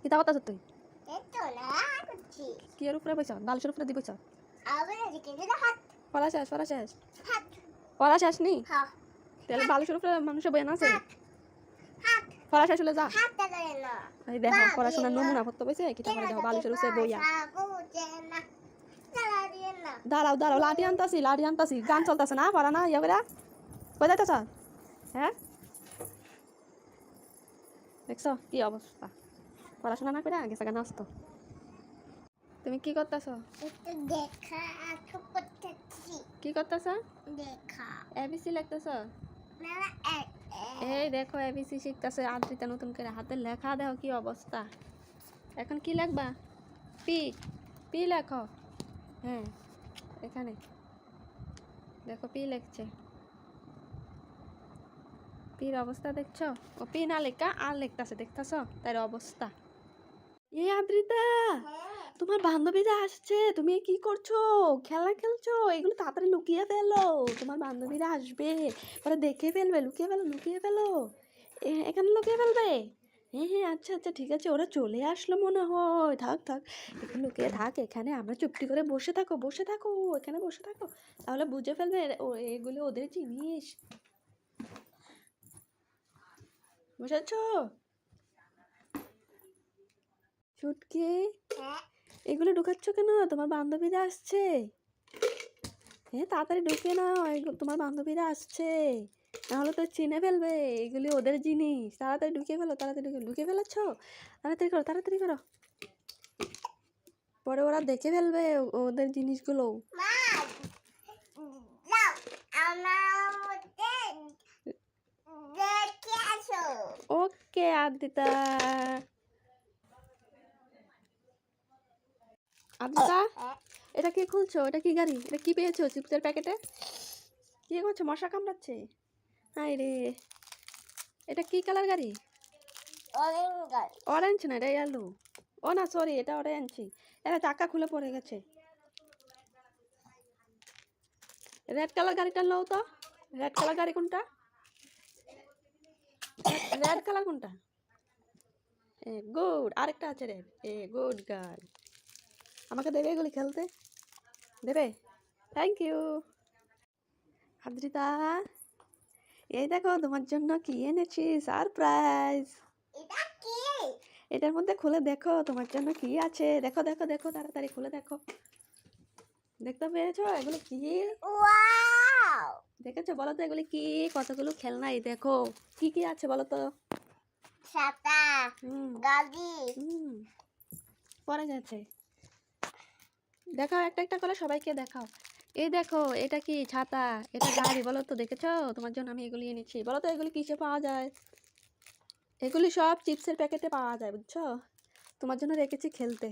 কিতা কথা তুই এতো না করছি কি এর উপরে বইছ বালিশের উপরে দি বইছ আবার এদিকে দিলে হাত পড়া শেষ হাত পড়া শেষ নি হ্যাঁ তাহলে বালিশের উপরে মানুষ বই না আছে হাত পড়া শেষ হলে যা হাত দেয় না এই দেখো পড়াশোনার নমুনা পড়তে বইছে কিতা করে দেখো বালিশের উপরে বইয়া দাঁড়াও লাঠি আনতাছি গান চলতেছে না পড়া না ইয়া করে কই যাইতাছ হ্যাঁ দেখছো কি অবস্থা পড়াশোনা না করে গেছে গান আসতো তুমি কি করতেছ দেখা করতেছি কি করতেছ দেখা এবিসি লিখতেছ না এই দেখো এবিসি শিখতেছে আদ্রিতা নতুন করে হাতে লেখা দেখো কি অবস্থা এখন কি লিখবা পি পি লেখো হ্যাঁ এখানে দেখো পি লিখছে পির অবস্থা দেখছো ও পি না লেখা আর লিখতেছে দেখতেছ তার অবস্থা এই আদ্রিতা তোমার বান্ধবীরা আসছে তুমি কি করছো খেলা খেলছো এগুলো তাড়াতাড়ি লুকিয়ে ফেলো তোমার বান্ধবীরা আসবে পরে দেখে ফেলবে লুকিয়ে ফেলো এখানে লুকিয়ে ফেলবে হ্যাঁ আচ্ছা ঠিক আছে ওরা চলে আসলো মনে হয় থাক একটু লুকিয়ে থাক এখানে আমরা চুপটি করে বসে থাকো এখানে বসে থাকো তাহলে বুঝে ফেলবে এগুলো ওদের জিনিস বুঝেছ চুটকি এগুলো ঢুকাচ্ছ কেন তোমার বান্ধবীরা আসছে হ্যাঁ তাড়াতাড়ি ঢুকে না তোমার বান্ধবীরা আসছে নাহলে তো চিনে ফেলবে এগুলি ওদের জিনিস তাড়াতাড়ি ঢুকে ফেলো ঢুকে ফেলেছ তাড়াতাড়ি করো পরে ওরা দেখে ফেলবে ওদের জিনিসগুলো ওকে আদিতা এটা কি খুলছো এটা কি গাড়ি এটা কি পেয়েছো চিপসের প্যাকেটে কি করছো মশা কামড়াচ্ছে হাই রে এটা কি কালার গাড়ি অরেঞ্জ না এটা ইয়েলো ও না সরি এটা অরেঞ্জ এটা চাকা খুলে পড়ে গেছে রেড কালার গাড়িটা নাও তো রেড কালার গাড়ি কোনটা রেড কালার কোনটা গুড আরেকটা আছে রেড গুড গার্ল আমাকে দেবে এগুলি খেলতে দেবে থ্যাংক ইউ আদ্রিতা এই দেখো তোমার জন্য কি এনেছি সারপ্রাইজ এটার মধ্যে খুলে দেখো তোমার জন্য কি আছে দেখো তাড়াতাড়ি খুলে দেখো দেখতে পেয়েছো এগুলো কি দেখেছো বলো তো এগুলি কি কতগুলো খেলনাই দেখো কি আছে বলো তো ছাতা গাড়ি পরে গেছে দেখাও একটা করে সবাইকে দেখাও এই দেখো এটা কি ছাতা এটা গাড়ি বলো তো দেখেছো তোমার জন্য আমি এগুলি এনেছি বলো তো এগুলি কিসে পাওয়া যায় এগুলি সব চিপসের প্যাকেটে পাওয়া যায় বুঝছো তোমার জন্য রেখেছি খেলতে